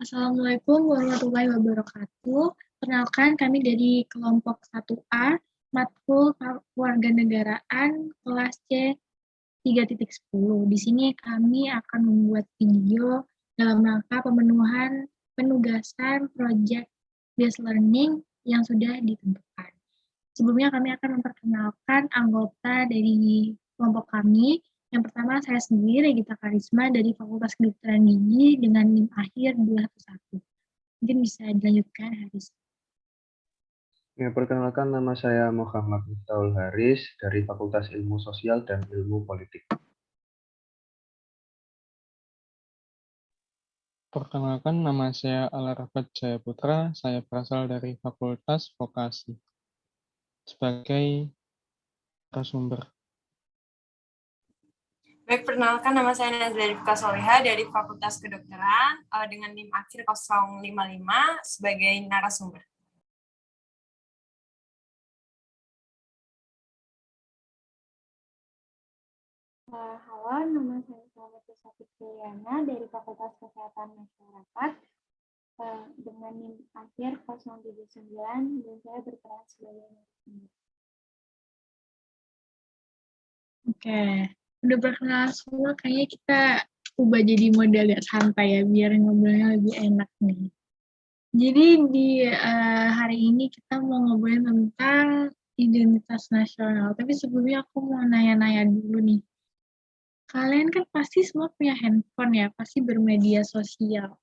Assalamualaikum warahmatullahi wabarakatuh. Perkenalkan, kami dari kelompok 1A, Matkul Kewarganegaraan kelas C 3.10. Di sini kami akan membuat video dalam rangka pemenuhan penugasan proyek based learning yang sudah ditentukan. Sebelumnya kami akan memperkenalkan anggota dari kelompok kami. Yang pertama saya sendiri, Regita Karisma dari Fakultas Kedokteran Gigi dengan NIM akhir 211. Mungkin bisa dilanjutkan, Haris. Ya, perkenalkan nama saya Muhammad Miftahul Haris dari Fakultas Ilmu Sosial dan Ilmu Politik. Perkenalkan, nama saya Al-Arafat Jayaputra, saya berasal dari Fakultas Vokasi sebagai narasumber. Baik, perkenalkan nama saya Nazla Rifka Soleha dari Fakultas Kedokteran dengan NIM akhir 055 sebagai narasumber. Halo, nama saya Selamat Fitriana dari Fakultas Kesehatan Masyarakat dengan NIM akhir 079 dan saya berperan sebagai narasumber. Oke, udah perkenalan semua, kayaknya kita ubah jadi model agak santai ya, biar ngobrolnya lebih enak nih. Jadi di hari ini kita mau ngobrolin tentang identitas nasional. Tapi sebelumnya aku mau nanya-nanya dulu nih. Kalian kan pasti semua punya handphone ya, pasti bermedia sosial.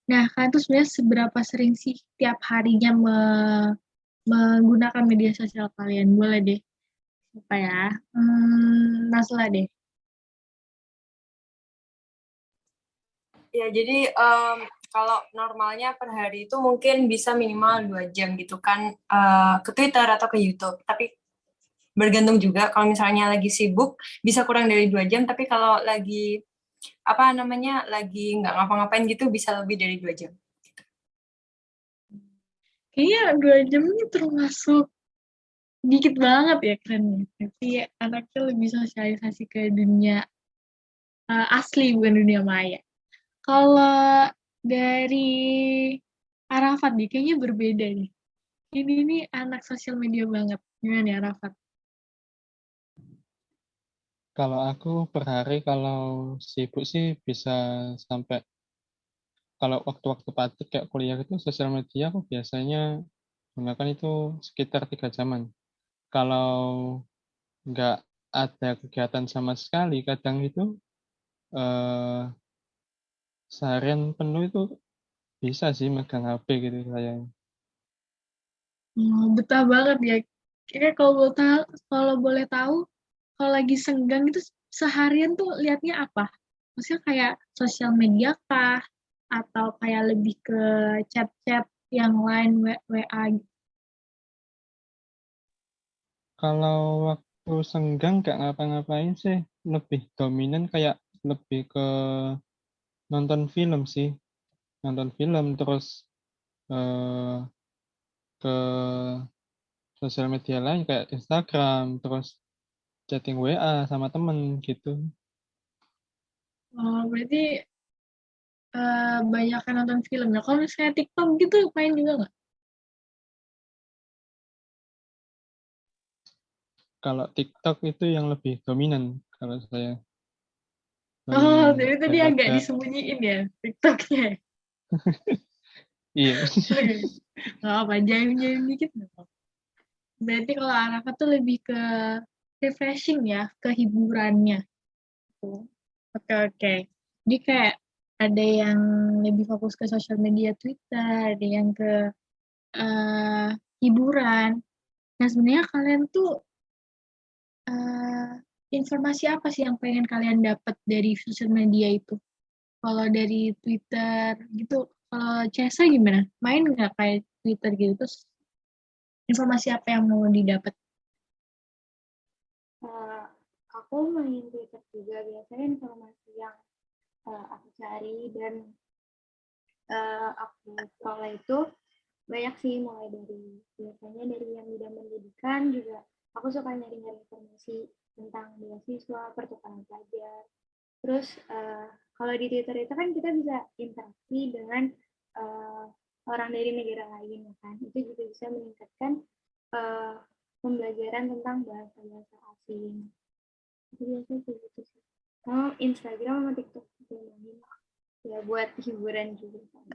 Nah, kalian tuh sebenarnya seberapa sering sih tiap harinya menggunakan media sosial kalian? Boleh deh. Apa ya? Nasla deh. Ya, jadi kalau normalnya per hari itu mungkin bisa minimal 2 jam gitu kan ke Twitter atau ke YouTube. Tapi bergantung juga kalau misalnya lagi sibuk bisa kurang dari 2 jam, tapi kalau lagi lagi nggak ngapa-ngapain gitu bisa lebih dari 2 jam. Kayaknya 2 jam ini termasuk dikit banget ya, keren ya. Tapi anaknya lebih sosialisasi ke dunia asli, bukan dunia maya. Kalau dari Arafat nih, kayaknya berbeda nih. Ini anak sosial media banget. Gimana ya, Arafat? Kalau aku per hari kalau sibuk sih bisa sampai, kalau waktu-waktu padat kayak kuliah itu sosial media aku biasanya gunakan itu sekitar 3 jaman. Kalau nggak ada kegiatan sama sekali, kadang itu eh, seharian penuh itu bisa sih megang HP gitu saya. Betah banget ya. Kayaknya kalau boleh tahu, kalau lagi senggang itu seharian tuh liatnya apa? Maksudnya kayak sosial media kah? Atau kayak lebih ke chat-chat yang lain, WA gitu? Kalau waktu senggang nggak ngapa-ngapain sih, lebih dominan kayak lebih ke nonton film sih. Nonton film terus eh, ke sosial media lain kayak Instagram, terus chatting WA sama temen gitu. Oh, berarti banyak kan nonton film. Nah, kalau misalnya TikTok gitu, main juga nggak? Kalau TikTok itu yang lebih dominan kalau saya Oh, dominan jadi tadi agak daripada disembunyiin ya TikToknya. iya. Nggak apa, jaim-jaim dikit nggak apa. Berarti kalau Arafat tuh lebih ke refreshing ya, ke hiburannya. Tuh. Oke, oke. Jadi kayak ada yang lebih fokus ke sosial media Twitter, ada yang ke eh, hiburan. Nah, sebenarnya kalian tuh eh, informasi apa sih yang pengen kalian dapat dari sosial media itu? Kalau dari Twitter gitu, kalau Cesa gimana? Main nggak kayak Twitter gitu? Terus informasi apa yang mau didapat? Aku main Twitter juga, biasanya informasi yang aku cari dan aku kalau itu banyak sih, mulai dari biasanya dari yang bidang pendidikan juga aku suka nyari-nyari informasi tentang beasiswa, pertukaran pelajar. Terus kalau di Twitter itu kan kita bisa interaksi dengan orang dari negara lain, ya kan? Itu juga bisa meningkatkan pembelajaran tentang bahasa-bahasa asing. Itu biasanya kayak gitu sih. Kalau Instagram sama TikTok juga main. Ya buat hiburan juga kan.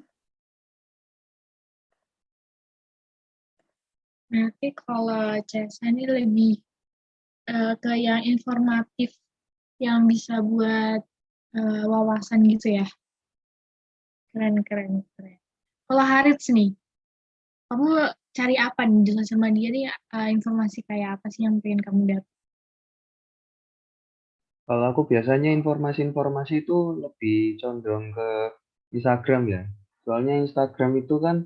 Berarti kalau Cesa ini lebih ke yang informatif, yang bisa buat wawasan gitu ya. Keren, keren, keren. Kalau Harits nih, kamu cari apa nih di sosial media nih, informasi kayak apa sih yang pengen kamu dapat? Kalau aku biasanya informasi-informasi itu lebih condong ke Instagram ya. Soalnya Instagram itu kan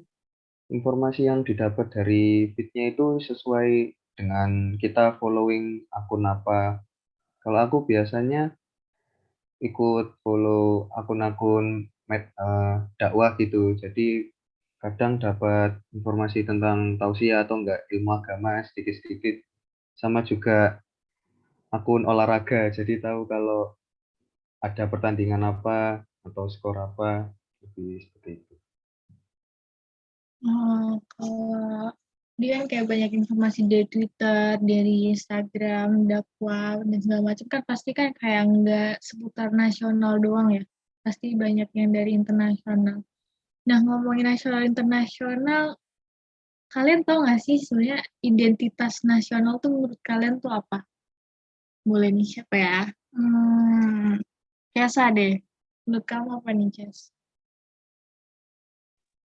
informasi yang didapat dari feed-nya itu sesuai dengan kita following akun apa. Kalau aku biasanya ikut follow akun-akun dakwah gitu. Jadi kadang dapat informasi tentang tausiah atau enggak ilmu agama sedikit-sedikit. Sama juga akun olahraga. Jadi tahu kalau ada pertandingan apa atau skor apa. Lebih seperti itu. Kalau dia kan kayak banyak informasi dari Twitter, dari Instagram, dakwah, dan segala macam kan pasti kan kayak nggak seputar nasional doang ya. Pasti banyak yang dari internasional. Nah, ngomongin nasional internasional, kalian tahu nggak sih sebenarnya identitas nasional tuh menurut kalian tuh apa? Boleh nih siapa ya? Biasa deh. Menurut kamu apa nih, Jess?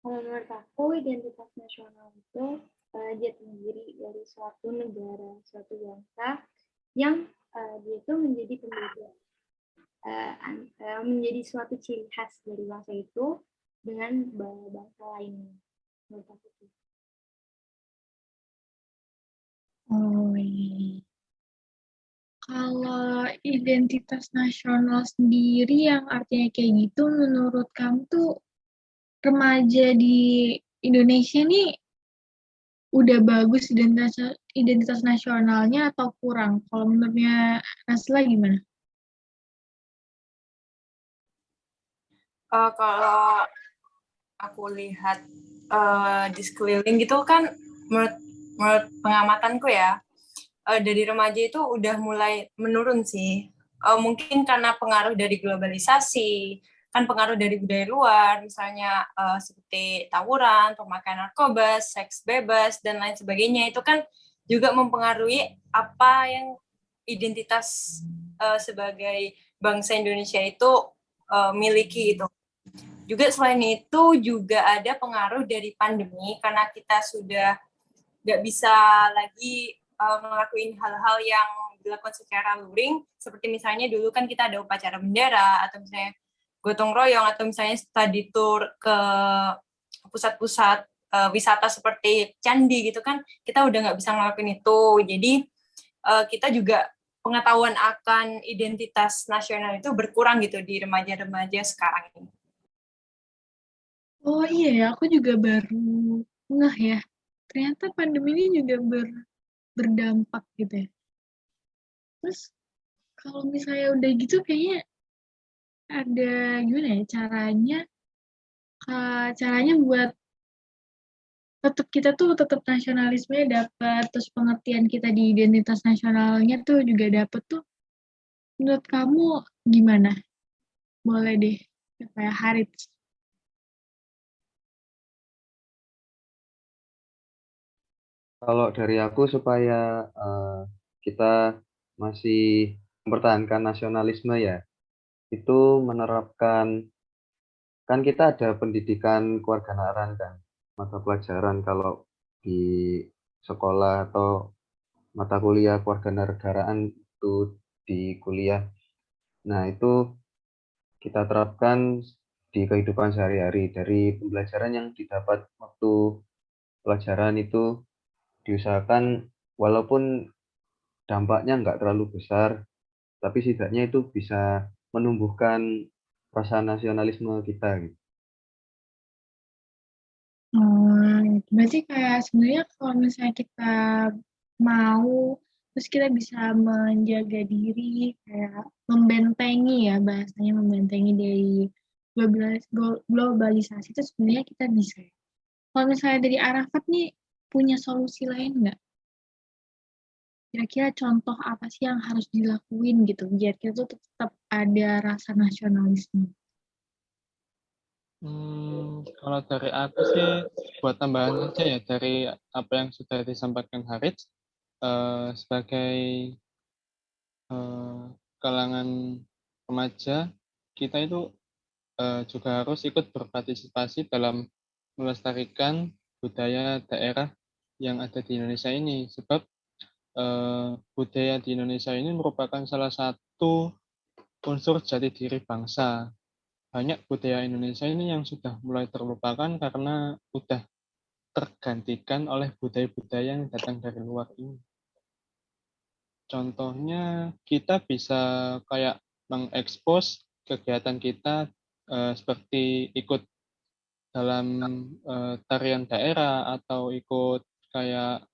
Kalau menurut aku, identitas nasional itu jati diri dari suatu negara, suatu bangsa yang dia itu menjadi pembeda, menjadi suatu ciri khas dari bangsa itu dengan bangsa lainnya. Menurut aku itu. Oh iya. Kalau identitas nasional sendiri yang artinya kayak gitu, menurut kamu tuh remaja di Indonesia nih udah bagus identitas nasionalnya atau kurang? Kalau menurutnya Nasla gimana? Kalau aku lihat di sekeliling gitu kan, menurut pengamatanku ya, dari remaja itu udah mulai menurun sih. Mungkin karena pengaruh dari globalisasi, kan pengaruh dari budaya luar, misalnya seperti tawuran, pemakaian narkoba, seks bebas, dan lain sebagainya. Itu kan juga mempengaruhi apa yang identitas sebagai bangsa Indonesia itu miliki itu. Juga selain itu juga ada pengaruh dari pandemi, karena kita sudah nggak bisa lagi ngelakuin hal-hal yang dilakukan secara luring, seperti misalnya dulu kan kita ada upacara bendera, atau misalnya gotong royong, atau misalnya study tour ke pusat-pusat wisata seperti candi gitu kan, kita udah nggak bisa ngelakuin itu. Jadi kita juga pengetahuan akan identitas nasional itu berkurang gitu di remaja-remaja sekarang ini. Oh iya ya, aku juga baru ngeh ya. Ternyata pandemi ini juga berdampak gitu ya. Terus kalau misalnya udah gitu kayaknya ada gimana ya caranya buat kita tuh tetap nasionalismenya dapat, terus pengertian kita di identitas nasionalnya tuh juga dapat tuh. Menurut kamu gimana? Boleh deh, kayak Harits. Kalau dari aku supaya kita masih mempertahankan nasionalisme ya, itu menerapkan, kan kita ada pendidikan kewarganegaraan kan, mata pelajaran kalau di sekolah atau mata kuliah kewarganegaraan itu di kuliah. Nah, itu kita terapkan di kehidupan sehari-hari dari pembelajaran yang didapat waktu pelajaran itu diusahakan walaupun dampaknya nggak terlalu besar, tapi setidaknya itu bisa menumbuhkan rasa nasionalisme kita gitu. Berarti kayak sebenarnya kalau misalnya kita mau, terus kita bisa menjaga diri, kayak membentengi ya bahasanya, membentengi dari globalisasi itu sebenarnya kita bisa. Kalau misalnya dari Arafat nih punya solusi lain nggak? Kira-kira contoh apa sih yang harus dilakuin gitu biar kita tuh tetap ada rasa nasionalisme? Kalau dari aku sih buat tambahan aja ya dari apa yang sudah disampaikan Harits, sebagai kalangan remaja kita itu juga harus ikut berpartisipasi dalam melestarikan budaya daerah yang ada di Indonesia ini sebab budaya di Indonesia ini merupakan salah satu unsur jati diri bangsa. Banyak budaya Indonesia ini yang sudah mulai terlupakan karena sudah tergantikan oleh budaya-budaya yang datang dari luar ini. Contohnya kita bisa kayak mengekspos kegiatan kita seperti ikut dalam tarian daerah atau ikut kayak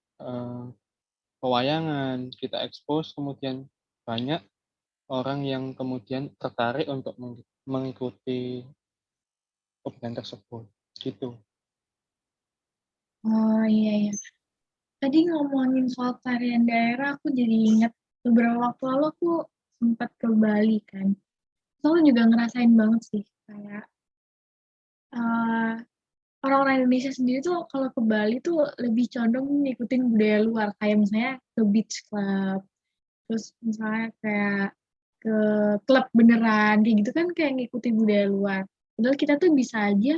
pewayangan, kita ekspos kemudian banyak orang yang kemudian tertarik untuk mengikuti kegiatan tersebut gitu. Oh iya iya. Tadi ngomongin soal tarian daerah, aku jadi ingat beberapa waktu lalu aku sempat ke Bali kan. Terus aku juga ngerasain banget sih kayak eh, orang-orang Indonesia sendiri tuh kalau ke Bali tuh lebih condong ngikutin budaya luar. Kayak misalnya ke beach club, terus misalnya kayak ke klub beneran, kayak gitu kan kayak ngikutin budaya luar. Padahal kita tuh bisa aja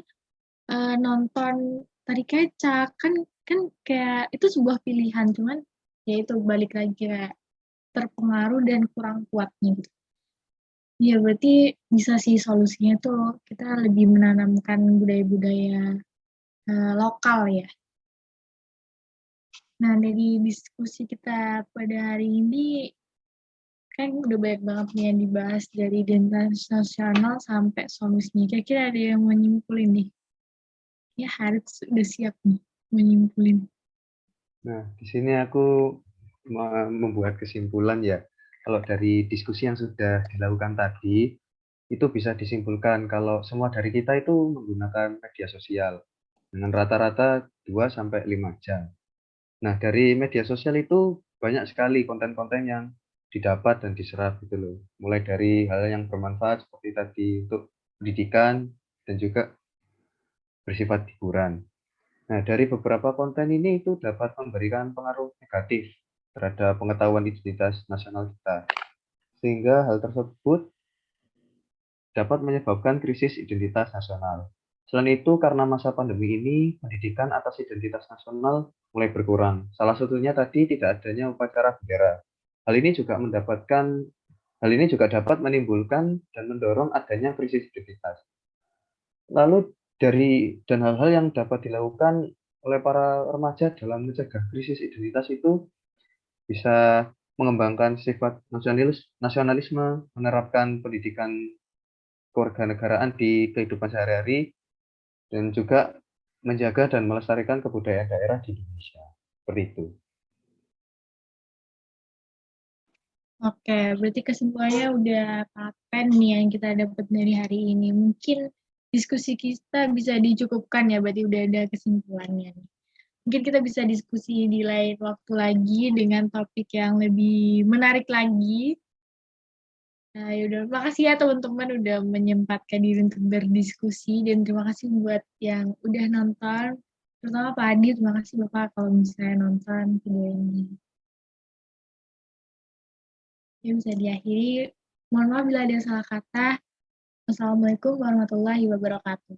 nonton tari kecak kan kan kayak itu sebuah pilihan cuman ya itu balik lagi kayak terpengaruh dan kurang kuatnya gitu. Ya berarti bisa sih solusinya tuh kita lebih menanamkan budaya-budaya lokal ya. Nah dari diskusi kita pada hari ini kan udah banyak banget nih yang dibahas dari identitas nasional sampai solusinya. Kira-kira ada yang mau nyimpulin nih? Ya Harits udah siap nih menyimpulin. Nah, di sini aku membuat kesimpulan ya. Kalau dari diskusi yang sudah dilakukan tadi, itu bisa disimpulkan kalau semua dari kita itu menggunakan media sosial dengan rata-rata 2 sampai 5 jam. Nah, dari media sosial itu banyak sekali konten-konten yang didapat dan diserap gitu loh. Mulai dari hal yang bermanfaat seperti tadi untuk pendidikan dan juga bersifat hiburan. Nah, dari beberapa konten ini itu dapat memberikan pengaruh negatif terhadap pengetahuan identitas nasional kita. Sehingga hal tersebut dapat menyebabkan krisis identitas nasional. Selain itu, karena masa pandemi ini, pendidikan atas identitas nasional mulai berkurang. Salah satunya tadi tidak adanya upacara bendera. Hal ini juga dapat menimbulkan dan mendorong adanya krisis identitas. Lalu hal-hal yang dapat dilakukan oleh para remaja dalam mencegah krisis identitas itu bisa mengembangkan sifat nasionalisme, menerapkan pendidikan kewarganegaraan di kehidupan sehari-hari, dan juga menjaga dan melestarikan kebudayaan daerah di Indonesia. Seperti itu. Oke, berarti kesimpulannya udah paten nih yang kita dapat dari hari ini. Mungkin diskusi kita bisa dicukupkan ya, berarti udah ada kesimpulannya nih. Mungkin kita bisa diskusi di lain waktu lagi dengan topik yang lebih menarik lagi. Nah, yaudah, makasih ya teman-teman udah menyempatkan diri untuk berdiskusi dan terima kasih buat yang udah nonton. Terutama Pak Adi, terima kasih Bapak kalau misalnya nonton video ini. Ya, bisa diakhiri. Mohon maaf bila ada salah kata. Wassalamualaikum warahmatullahi wabarakatuh.